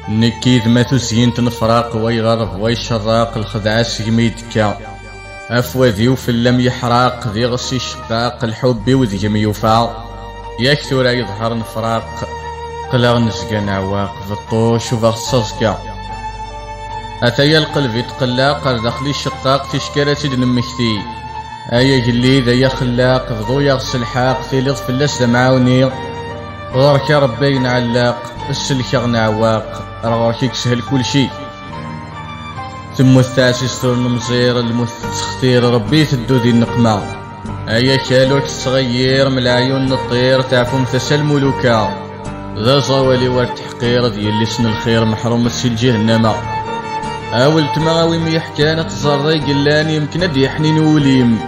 نكيد ما تزين تنفراق ويغرب ويشراق الخدعة سيميدكا أفوذي وفلم يحراق ذي غسي شقاق الحب وذي يوفا ياك ثورا يظهر نفراق قلاغ نزقا نعواق بالطوش وبغصصقا أتايا القلب يتقلاق داخلي شقاق تشكرا تيد نمكتي أيا جلي ذا يا خلاق فضو يغسل الحاق تيليض فلاس معاوني غورك ربي نعلاق السلك نعواق رغورك يكسهل كل شي ثم الثاسس ثور المزير المستختير ربي تدو ذي النقمة أيا كالوك الصغير من العيون نطير تعفو تسال ملوكا ذا زوالي والتحقير ذي اللي سن الخير محروم السيل جهنم أول تماوي ميحكان تزري قلان يمكن ادي حنين وليم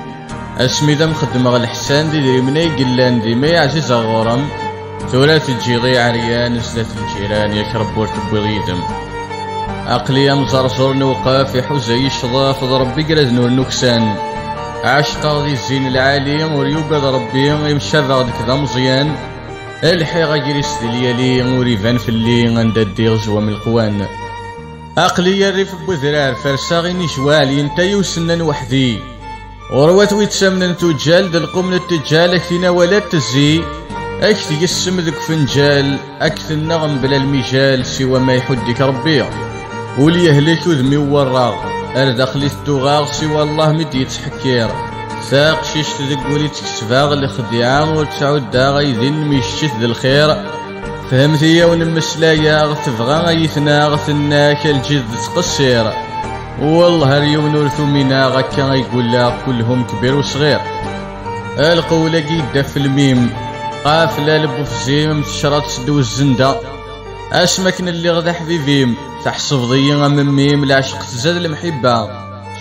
اسمي ذا مخدم غا الحسان دي مني قلان دي ما يعزيز غورم ثورة تجيضي عريان نزلت الجيران يكرب ورتب غيدم عقلي مزرزر نوقف يحوزي الشظاف ضربي قرد نور نكسان عاشقا ذي الزين العالي وريوبا ضربي يمشى ذاك ذا مزيان الحيغا جريس ديالي وريفان في اللي عند الدير زوا من القوان عقلي الريف بوذرار فرساغيني شوالي انت يوسنن وحدي وروات ويتسمن تجال ذا القوم التجال اكتنا ولا تزي اكتي يسم ذك فنجال اكثر النغم بلا المجال سوى ما يحدك ربي ولي يهلك ذمي وراغ اردخلي التغاغ سوى الله مدي يتحكير ساق شيشت ذك ولي تكسفاغ الخديعة وتسعود داغ يذن ميشت ذي الخير فهمتي ونمسلايا تبغى غيثنا غثناك الجد تقصير والله ريون ورثو منا غكا يقول لا كلهم كبير وصغير القولة قيدة في الميم قافلة لبوفزيم تشرات سدو الزندة اسمكن اللي غدا حبيبيم تحسب ضيا من ميم العشق تزاد المحبة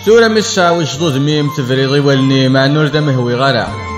سورة مسا وجدود ميم تفريضي والني مع نور دمه وغرا